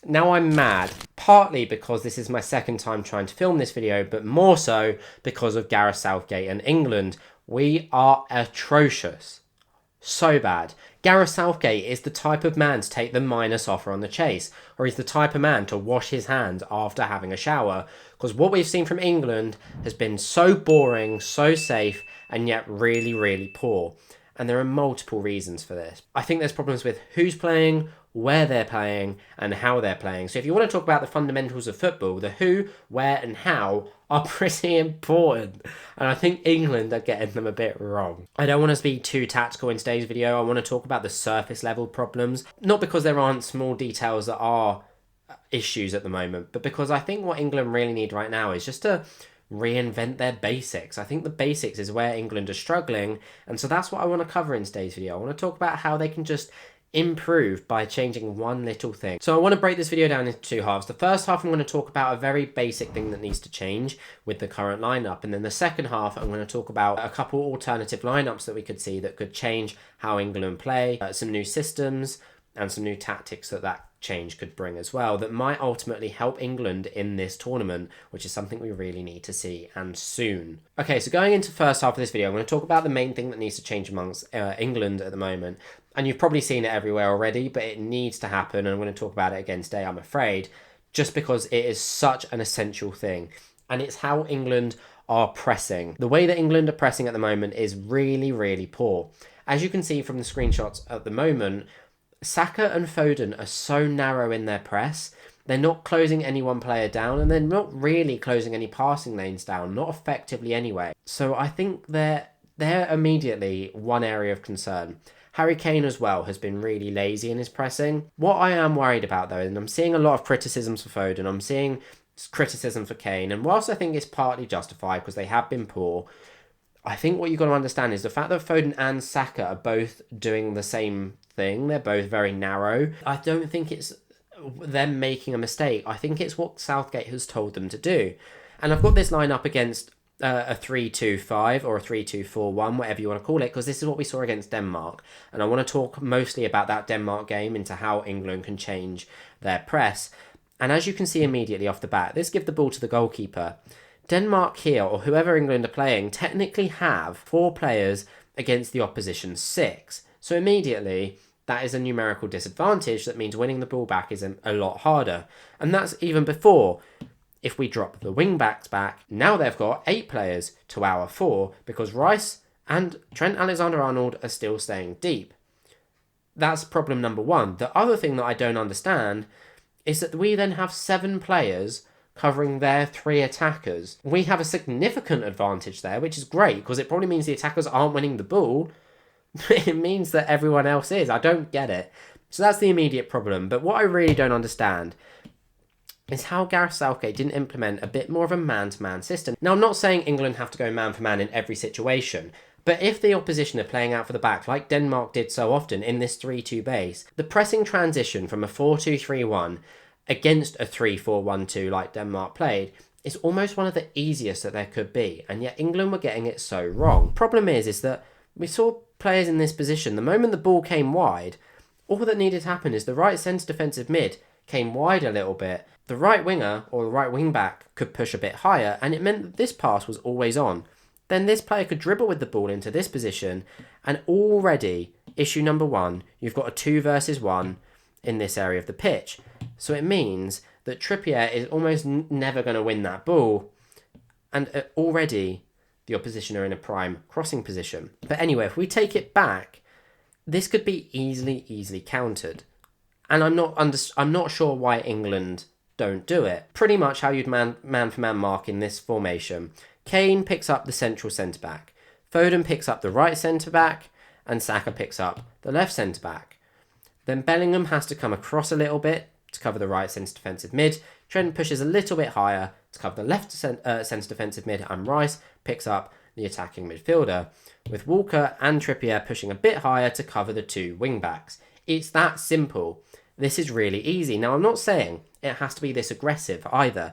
Now I'm mad, partly because this is my second time trying to film this video, but more so because of Gareth Southgate and England. We are atrocious. So bad. Gareth Southgate is the type of man to take the minus offer on the chase, or he's the type of man to wash his hands after having a shower, because what we've seen from England has been so boring, so safe, and yet really, really poor. And there are multiple reasons for this. I think there's problems with who's playing, where they're playing, and how they're playing. So if you want to talk about the fundamentals of football, the who, where, and how are pretty important. And I think England are getting them a bit wrong. I don't want to be too tactical in today's video. I want to talk about the surface level problems. Not because there aren't small details that are issues at the moment, but because I think what England really need right now is just to reinvent their basics. I think the basics is where England are struggling, and so that's what I want to cover in today's video. I want to talk about how they can just improve by changing one little thing. So I want to break this video down into two halves. The first half I'm going to talk about a very basic thing that needs to change with the current lineup, and then the second half I'm going to talk about a couple alternative lineups that we could see that could change how England play, some new systems and some new tactics that change could bring as well, that might ultimately help England in this tournament, which is something we really need to see, and soon. Okay, so going into the first half of this video, I'm going to talk about the main thing that needs to change amongst England at the moment. And you've probably seen it everywhere already, but it needs to happen, and I'm going to talk about it again today, I'm afraid, just because it is such an essential thing. And it's how England are pressing. The way that England are pressing at the moment is really, really poor. As you can see from the screenshots at the moment, Saka and Foden are so narrow in their press. They're not closing any one player down, and they're not really closing any passing lanes down, not effectively anyway. So I think they're immediately one area of concern. Harry Kane as well has been really lazy in his pressing. What I am worried about though, and I'm seeing a lot of criticisms for Foden, I'm seeing criticism for Kane, and whilst I think it's partly justified because they have been poor, I think what you've got to understand is the fact that Foden and Saka are both doing the same thing. They're both very narrow. I don't think it's them making a mistake. I think it's what Southgate has told them to do. And I've got this line up against a 3-2-5 or a 3-2-4-1, whatever you want to call it, because this is what we saw against Denmark. And I want to talk mostly about that Denmark game, into how England can change their press. And as you can see immediately off the bat, let's give the ball to the goalkeeper. Denmark here, or whoever England are playing, technically have 4 players against the opposition's 6. So immediately, that is a numerical disadvantage. That means winning the ball back is a lot harder. And that's even before, if we drop the wing-backs back, now they've got 8 players to our 4, because Rice and Trent Alexander-Arnold are still staying deep. That's problem number 1. The other thing that I don't understand is that we then have 7 players covering their 3 attackers. We have a significant advantage there, which is great, because it probably means the attackers aren't winning the ball, but it means that everyone else is. I don't get it. So that's the immediate problem. But what I really don't understand is how Gareth Southgate didn't implement a bit more of a man-to-man system. Now, I'm not saying England have to go man-for-man in every situation, but if the opposition are playing out for the back, like Denmark did so often in this 3-2 base, the pressing transition from a 4-2-3-1 against a 3-4-1-2 like Denmark played is almost one of the easiest that there could be, and yet England were getting it so wrong. Problem is that we saw players in this position, the moment the ball came wide, all that needed to happen is the right centre defensive mid came wide a little bit, the right winger or the right wing back could push a bit higher, and it meant that this pass was always on. Then this player could dribble with the ball into this position, and already, issue number 1, you've got a 2 versus 1 in this area of the pitch. So it means that Trippier is almost never going to win that ball, and already the opposition are in a prime crossing position. But anyway, if we take it back, this could be easily countered. And I'm not sure why England don't do it. Pretty much how you'd man-for-man mark in this formation. Kane picks up the central centre-back. Foden picks up the right centre-back. And Saka picks up the left centre-back. Then Bellingham has to come across a little bit to cover the right centre defensive mid. Trent pushes a little bit higher to cover the left centre defensive mid. And Rice picks up the attacking midfielder, with Walker and Trippier pushing a bit higher to cover the 2 wing-backs. It's that simple. This is really easy. Now, I'm not saying it has to be this aggressive either.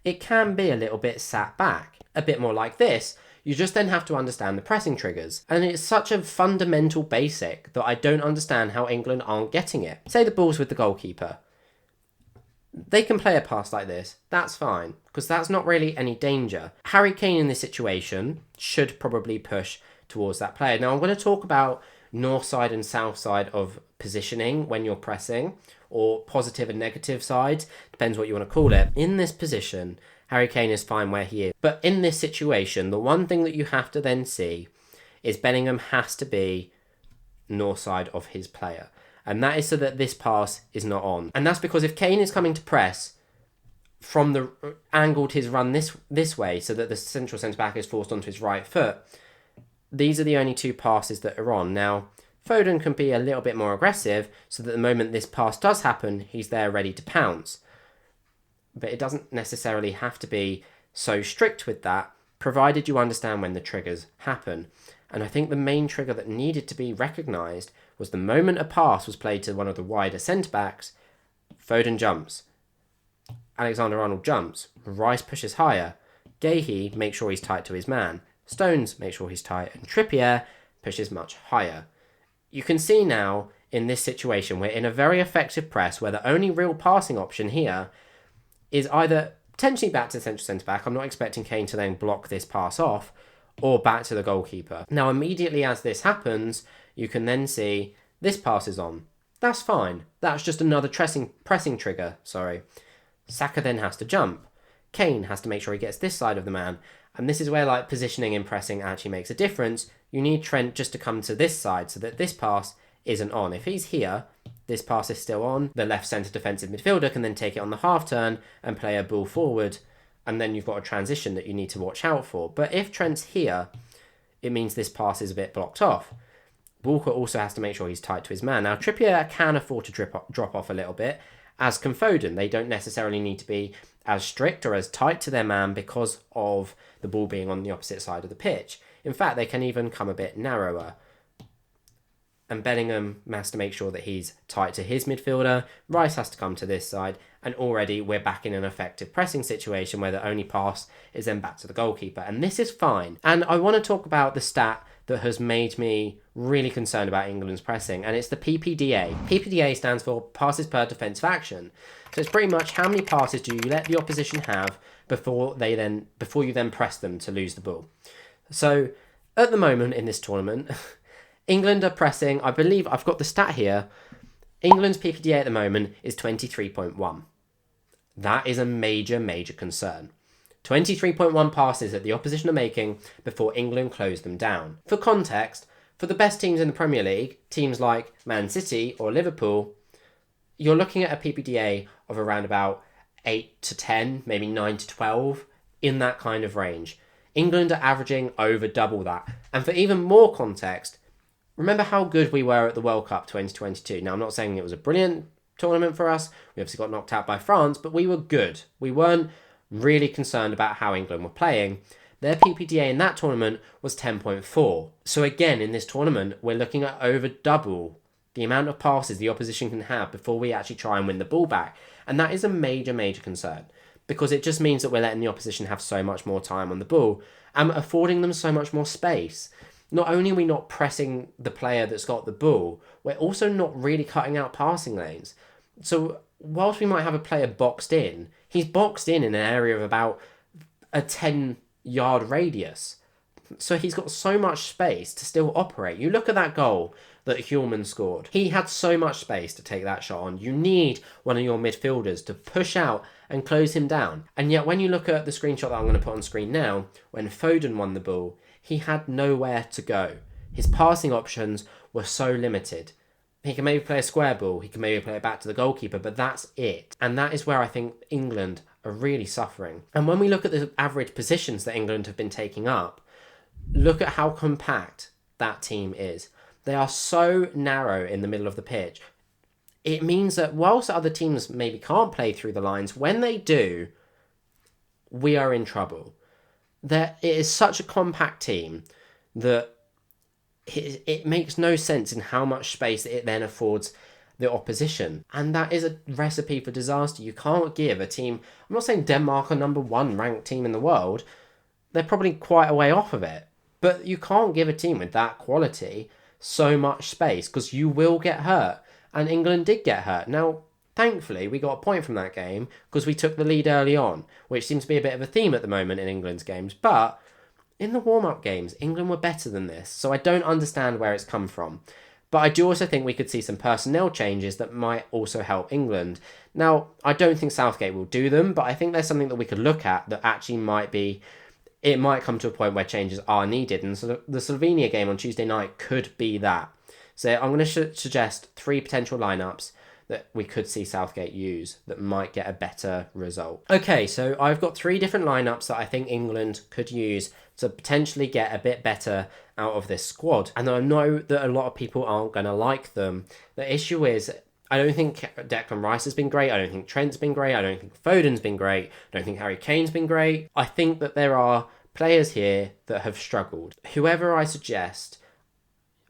It can be a little bit sat back, a bit more like this. You just then have to understand the pressing triggers. And it's such a fundamental basic that I don't understand how England aren't getting it. Say the ball's with the goalkeeper. they can play a pass like this. That's fine, because that's not really any danger. Harry Kane in this situation should probably push towards that player. Now I'm going to talk about north side and south side of positioning when you're pressing, or positive and negative sides, depends what you want to call it. In this position, Harry Kane is fine where he is. But in this situation, the one thing that you have to then see is Bellingham has to be north side of his player. And that is so that this pass is not on. And that's because if Kane is coming to press from the angled his run this way, so that the central centre-back is forced onto his right foot, these are the only two passes that are on. Now, Foden can be a little bit more aggressive, so that the moment this pass does happen, he's there ready to pounce. But it doesn't necessarily have to be so strict with that, provided you understand when the triggers happen. And I think the main trigger that needed to be recognised was the moment a pass was played to one of the wider centre-backs, Foden jumps, Alexander-Arnold jumps, Rice pushes higher, Guéhi makes sure he's tight to his man, Stones makes sure he's tight, and Trippier pushes much higher. You can see now, in this situation, we're in a very effective press where the only real passing option here is either potentially back to the central centre-back. I'm not expecting Kane to then block this pass off, or back to the goalkeeper. Now, immediately as this happens, you can then see this pass is on. That's fine. That's just another pressing trigger, Saka then has to jump. Kane has to make sure he gets this side of the man. And this is where like positioning and pressing actually makes a difference. You need Trent just to come to this side so that this pass isn't on. If he's here, this pass is still on. The left centre defensive midfielder can then take it on the half turn and play a ball forward. And then you've got a transition that you need to watch out for. But if Trent's here, it means this pass is a bit blocked off. Walker also has to make sure he's tight to his man. Now, Trippier can afford to drop off a little bit, as can Foden. They don't necessarily need to be as strict or as tight to their man because of the ball being on the opposite side of the pitch. In fact, they can even come a bit narrower. And Bellingham has to make sure that he's tight to his midfielder. Rice has to come to this side. And already we're back in an effective pressing situation where the only pass is then back to the goalkeeper. And this is fine. And I want to talk about the stat that has made me really concerned about England's pressing. And it's the PPDA. PPDA stands for passes per defensive action. So it's pretty much how many passes do you let the opposition have before you then press them to lose the ball. So at the moment in this tournament, England are pressing, I believe I've got the stat here, England's PPDA at the moment is 23.1. That is a major, major concern. 23.1 passes that the opposition are making before England close them down. For context, for the best teams in the Premier League, teams like Man City or Liverpool, you're looking at a PPDA of around about 8 to 10, maybe 9 to 12, in that kind of range. England are averaging over double that. And for even more context, remember how good we were at the World Cup 2022. Now, I'm not saying it was a brilliant tournament for us. We obviously got knocked out by France, but we were good. We weren't really concerned about how England were playing. Their PPDA in that tournament was 10.4. So again, in this tournament, we're looking at over double the amount of passes the opposition can have before we actually try and win the ball back. And that is a major, major concern, because it just means that we're letting the opposition have so much more time on the ball and affording them so much more space. Not only are we not pressing the player that's got the ball, we're also not really cutting out passing lanes. So whilst we might have a player boxed in, he's boxed in an area of about a 10-yard radius. So he's got so much space to still operate. You look at that goal that Hjulman scored. He had so much space to take that shot on. You need one of your midfielders to push out and close him down. And yet when you look at the screenshot that I'm going to put on screen now, when Foden won the ball, he had nowhere to go. His passing options were so limited. He can maybe play a square ball, he can maybe play it back to the goalkeeper, but that's it. And that is where I think England are really suffering. And when we look at the average positions that England have been taking up, look at how compact that team is. They are so narrow in the middle of the pitch. It means that whilst other teams maybe can't play through the lines, when they do, we are in trouble. It is such a compact team that it makes no sense in how much space it then affords the opposition. And that is a recipe for disaster. You can't give a team, I'm not saying Denmark are number 1 ranked team in the world. They're probably quite a way off of it. But you can't give a team with that quality so much space, because you will get hurt. And England did get hurt. Now, Thankfully, we got a point from that game because we took the lead early on, which seems to be a bit of a theme at the moment in England's games. But in the warm-up games, England were better than this, so I don't understand where it's come from. But I do also think we could see some personnel changes that might also help England. Now, I don't think Southgate will do them, but I think there's something that we could look at that actually might be... It might come to a point where changes are needed, and so the Slovenia game on Tuesday night could be that. So I'm going to suggest 3 potential lineups that we could see Southgate use that might get a better result. Okay, so I've got 3 different lineups that I think England could use to potentially get a bit better out of this squad. And I know that a lot of people aren't going to like them. The issue is, I don't think Declan Rice has been great. I don't think Trent's been great. I don't think Foden's been great. I don't think Harry Kane's been great. I think that there are players here that have struggled. Whoever I suggest,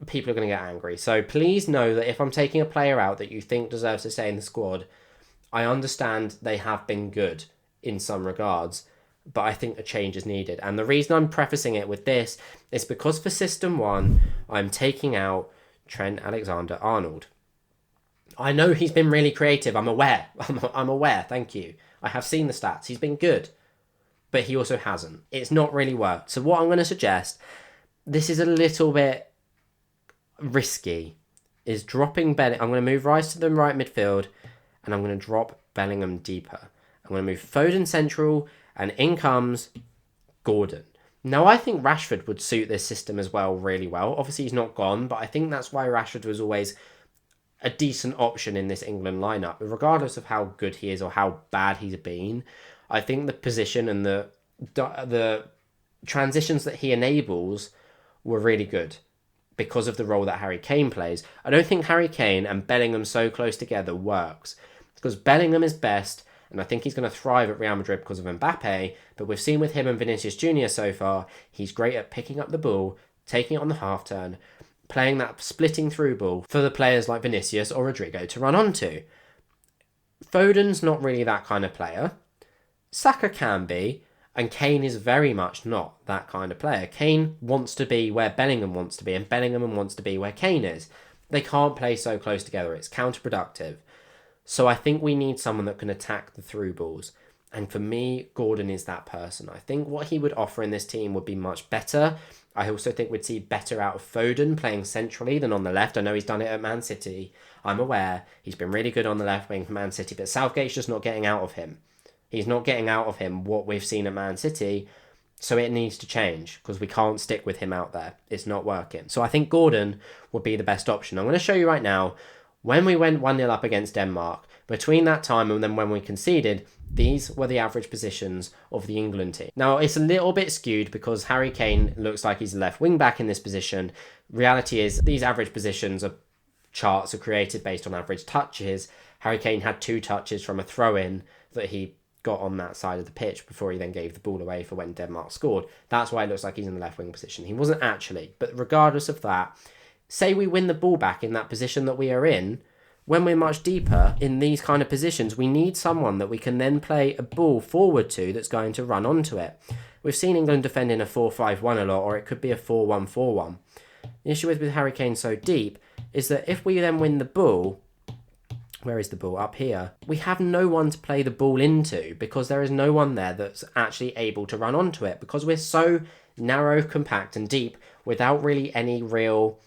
people are going to get angry. So please know that if I'm taking a player out that you think deserves to stay in the squad, I understand they have been good in some regards, but I think a change is needed. And the reason I'm prefacing it with this is because for System 1, I'm taking out Trent Alexander-Arnold. I know he's been really creative. I'm aware. I'm aware. Thank you. I have seen the stats. He's been good, but he also hasn't. It's not really worked. So what I'm going to suggest, this is a little bit risky, is dropping Bellingham. I'm going to move Rice to the right midfield, and I'm going to drop Bellingham deeper. I'm going to move Foden central, and in comes Gordon. Now, I think Rashford would suit this system as well really well. Obviously, he's not gone, but I think that's why Rashford was always a decent option in this England lineup. Regardless of how good he is or how bad he's been, I think the position and the transitions that he enables were really good because of the role that Harry Kane plays. I don't think Harry Kane and Bellingham so close together works, because Bellingham is best, and I think he's going to thrive at Real Madrid because of Mbappe, but we've seen with him and Vinicius Jr. so far, he's great at picking up the ball, taking it on the half turn, playing that splitting through ball for the players like Vinicius or Rodrigo to run onto. Foden's not really that kind of player. Saka can be, and Kane is very much not that kind of player. Kane wants to be where Bellingham wants to be, and Bellingham wants to be where Kane is. They can't play so close together. It's counterproductive. So I think we need someone that can attack the through balls. And for me, Gordon is that person. I think what he would offer in this team would be much better. I also think we'd see better out of Foden playing centrally than on the left. I know he's done it at Man City. I'm aware. He's been really good on the left wing for Man City, but Southgate's just not getting out of him. He's not getting out of him what we've seen at Man City, so it needs to change because we can't stick with him out there. It's not working. So I think Gordon would be the best option. I'm going to show you right now, when we went 1-0 up against Denmark, between that time and then when we conceded, these were the average positions of the England team. Now, it's a little bit skewed because Harry Kane looks like he's a left wing back in this position. Reality is these average positions charts are created based on average touches. Harry Kane had 2 touches from a throw-in that he got on that side of the pitch before he then gave the ball away for when Denmark scored. That's why it looks like he's in the left wing position. He wasn't actually, but regardless of that, say we win the ball back in that position that we are in, when we're much deeper in these kind of positions, we need someone that we can then play a ball forward to that's going to run onto it. We've seen England defending a 4-5-1 a lot, or it could be a 4-1-4-1. The issue with Harry Kane so deep is that if we then win the ball, where is the ball? Up here. We have no one to play the ball into because there is no one there that's actually able to run onto it because we're so narrow, compact and deep without really any real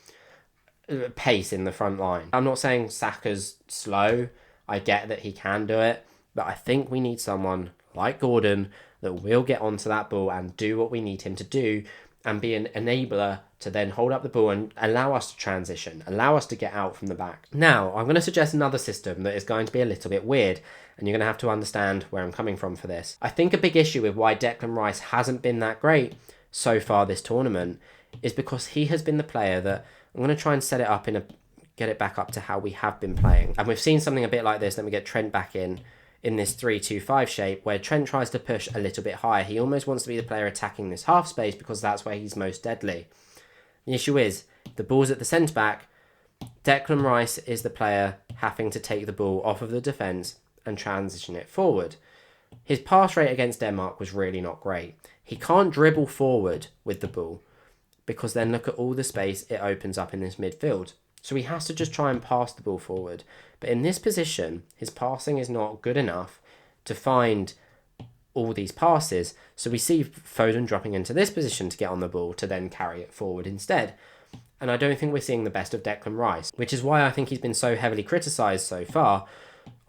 pace in the front line. I'm not saying Saka's slow. I get that he can do it, but I think we need someone like Gordon that will get onto that ball and do what we need him to do and be an enabler to then hold up the ball and allow us to transition, allow us to get out from the back. Now, I'm going to suggest another system that is going to be a little bit weird, and you're going to have to understand where I'm coming from for this. I think a big issue with why Declan Rice hasn't been that great so far this tournament is because he has been the player that I'm going to try and set it up get it back up to how we have been playing. And we've seen something a bit like this. Let me get Trent back in this 3-2-5 shape where Trent tries to push a little bit higher. He almost wants to be the player attacking this half space because that's where he's most deadly. The issue is, the ball's at the centre-back. Declan Rice is the player having to take the ball off of the defence and transition it forward. His pass rate against Denmark was really not great. He can't dribble forward with the ball because then look at all the space it opens up in this midfield. So he has to just try and pass the ball forward. But in this position, his passing is not good enough to find all these passes. So we see Foden dropping into this position to get on the ball to then carry it forward instead. And I don't think we're seeing the best of Declan Rice, which is why I think he's been so heavily criticised so far.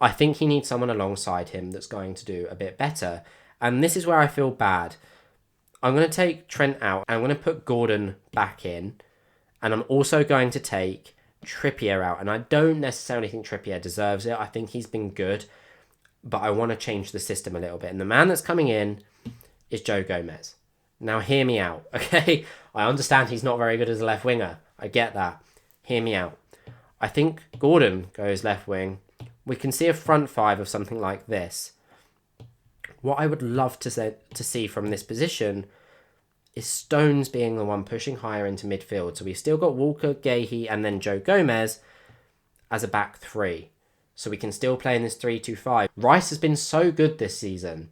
I think he needs someone alongside him that's going to do a bit better. And this is where I feel bad. I'm going to take Trent out. I'm going to put Gordon back in. And I'm also going to take Trippier out. And I don't necessarily think Trippier deserves it. I think he's been good. But I want to change the system a little bit. And the man that's coming in is Joe Gomez. Now, hear me out, okay? I understand he's not very good as a left winger. I get that. Hear me out. I think Gordon goes left wing. We can see a front five of something like this. What I would love to see from this position is Stones being the one pushing higher into midfield. So we've still got Walker, Gahey, and then Joe Gomez as a back three. So we can still play in this 3-2-5. Rice has been so good this season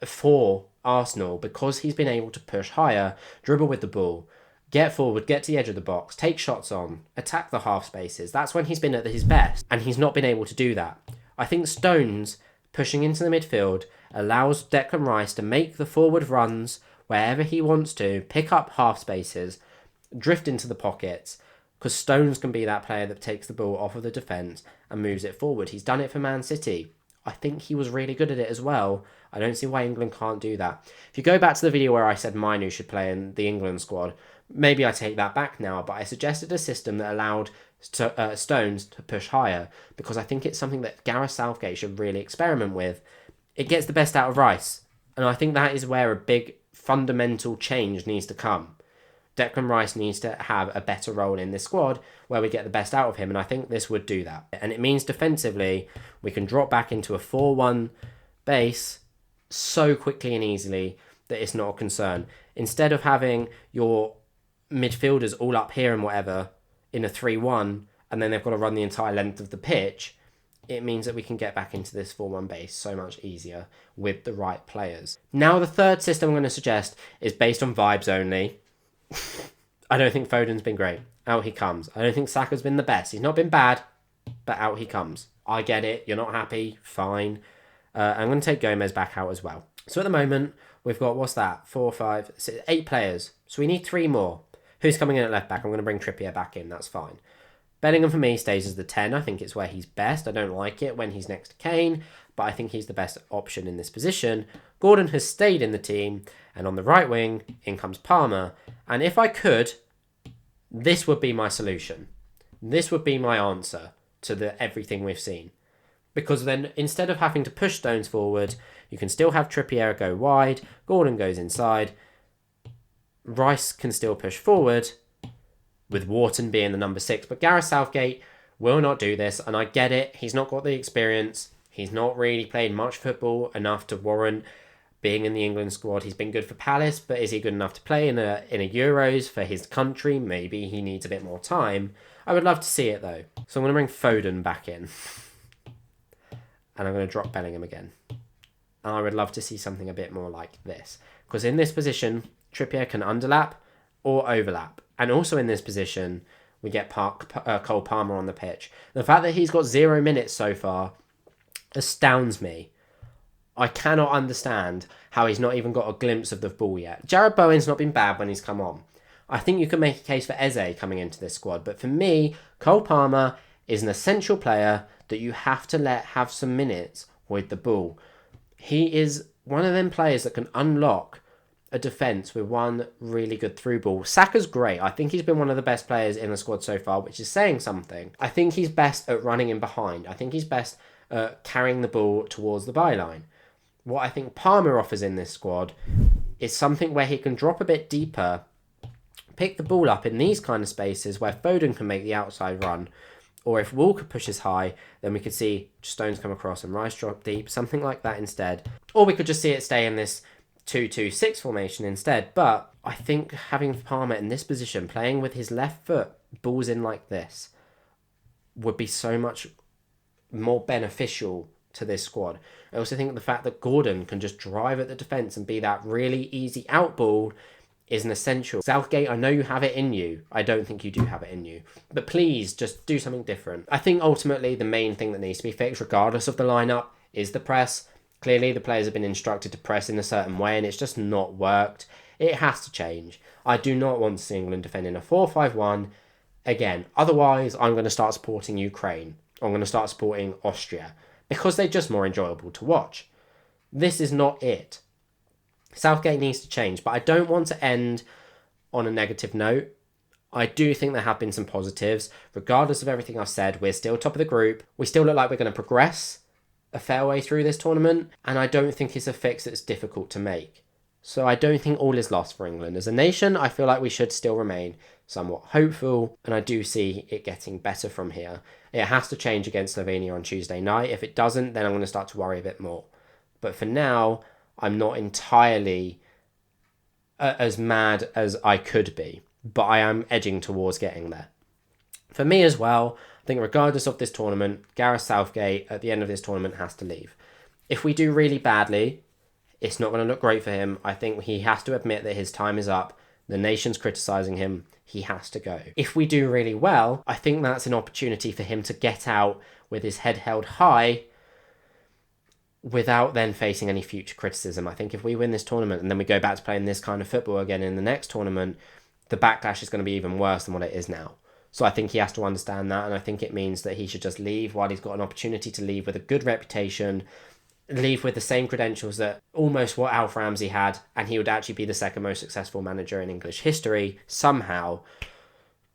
for Arsenal because he's been able to push higher, dribble with the ball, get forward, get to the edge of the box, take shots on, attack the half spaces. That's when he's been at his best, and he's not been able to do that. I think Stones pushing into the midfield allows Declan Rice to make the forward runs wherever he wants to, pick up half spaces, drift into the pockets, because Stones can be that player that takes the ball off of the defence and moves it forward. He's done it for Man City. I think he was really good at it as well. I don't see why England can't do that. If you go back to the video where I said Mainu should play in the England squad, maybe I take that back now, but I suggested a system that allowed Stones to push higher, because I think it's something that Gareth Southgate should really experiment with. It gets the best out of Rice, and I think that is where a big fundamental change needs to come. Declan Rice needs to have a better role in this squad where we get the best out of him, and I think this would do that. And it means defensively, we can drop back into a 4-1 base so quickly and easily that it's not a concern. Instead of having your midfielders all up here and whatever in a 3-1, and then they've got to run the entire length of the pitch, it means that we can get back into this 4-1 base so much easier with the right players. Now, the third system I'm going to suggest is based on vibes only. I don't think Foden's been great. Out he comes. I don't think Saka's been the best. He's not been bad, but out he comes. I get it. You're not happy. Fine. I'm going to take Gomez back out as well. So at the moment, we've got, what's that? 4, 5, 6, 8 players. So we need 3 more. Who's coming in at left back? I'm going to bring Trippier back in. That's fine. Bellingham for me stays as the 10. I think it's where he's best. I don't like it when he's next to Kane, but I think he's the best option in this position. Gordon has stayed in the team, and on the right wing, in comes Palmer. And if I could, this would be my solution. This would be my answer to everything we've seen. Because then, instead of having to push Stones forward, you can still have Trippier go wide, Gordon goes inside, Rice can still push forward, with Wharton being the number 6. But Gareth Southgate will not do this, and I get it. He's not got the experience. He's not really played much football enough to warrant being in the England squad. He's been good for Palace, but is he good enough to play in a Euros for his country? Maybe he needs a bit more time. I would love to see it, though. So I'm going to bring Foden back in. And I'm going to drop Bellingham again. And I would love to see something a bit more like this. Because in this position, Trippier can underlap or overlap. And also in this position, we get Cole Palmer on the pitch. The fact that he's got 0 minutes so far astounds me. I cannot understand how he's not even got a glimpse of the ball yet. Jarrod Bowen's not been bad when he's come on. I think you can make a case for Eze coming into this squad. But for me, Cole Palmer is an essential player that you have to let have some minutes with the ball. He is one of them players that can unlock a defence with one really good through ball. Saka's great. I think he's been one of the best players in the squad so far, which is saying something. I think he's best at running in behind. I think he's best at carrying the ball towards the byline. What I think Palmer offers in this squad is something where he can drop a bit deeper, pick the ball up in these kind of spaces where Foden can make the outside run, or if Walker pushes high, then we could see Stones come across and Rice drop deep, something like that instead. Or we could just see it stay in this 2-2-6 formation instead. But I think having Palmer in this position, playing with his left foot, balls in like this, would be so much more beneficial to this squad. I also think the fact that Gordon can just drive at the defence and be that really easy out ball is an essential. Southgate, I know you have it in you. I don't think you do have it in you. But please, just do something different. I think ultimately the main thing that needs to be fixed, regardless of the lineup, is the press. Clearly, the players have been instructed to press in a certain way, and it's just not worked. It has to change. I do not want to see England defending a 4-5-1 again. Otherwise, I'm going to start supporting Ukraine. I'm going to start supporting Austria, because they're just more enjoyable to watch. This is not it. Southgate needs to change, but I don't want to end on a negative note. I do think there have been some positives. Regardless of everything I've said, we're still top of the group. We still look like we're going to progress a fair way through this tournament, and I don't think it's a fix that's difficult to make. So I don't think all is lost for England. As a nation, I feel like we should still remain somewhat hopeful, and I do see it getting better from here. It has to change against Slovenia on Tuesday night. If it doesn't, then I'm going to start to worry a bit more. But for now, I'm not entirely as mad as I could be, but I am edging towards getting there. For me as well, I think regardless of this tournament, Gareth Southgate at the end of this tournament has to leave. If we do really badly, it's not going to look great for him. I think he has to admit that his time is up. The nation's criticising him. He has to go. If we do really well, I think that's an opportunity for him to get out with his head held high without then facing any future criticism. I think if we win this tournament and then we go back to playing this kind of football again in the next tournament, the backlash is going to be even worse than what it is now. So I think he has to understand that, and I think it means that he should just leave while he's got an opportunity to leave with a good reputation, leave with the same credentials that almost what Alf Ramsey had, and he would actually be the second most successful manager in English history somehow.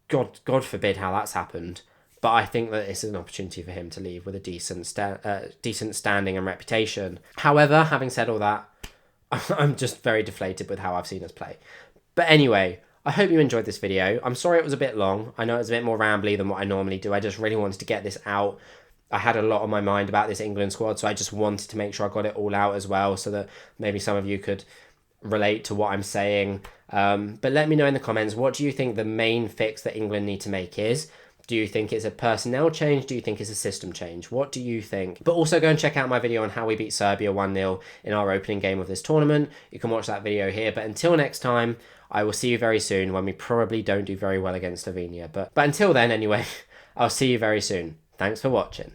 God forbid how that's happened. But I think that it's an opportunity for him to leave with a decent standing and reputation. However, having said all that, I'm just very deflated with how I've seen us play. But anyway, I hope you enjoyed this video. I'm sorry it was a bit long. I know it was a bit more rambly than what I normally do. I just really wanted to get this out. I had a lot on my mind about this England squad, so I just wanted to make sure I got it all out as well, so that maybe some of you could relate to what I'm saying. But let me know in the comments, what do you think the main fix that England need to make is? Do you think it's a personnel change? Do you think it's a system change? What do you think? But also go and check out my video on how we beat Serbia 1-0 in our opening game of this tournament. You can watch that video here. But until next time, I will see you very soon when we probably don't do very well against Slovenia. But until then, anyway, I'll see you very soon. Thanks for watching.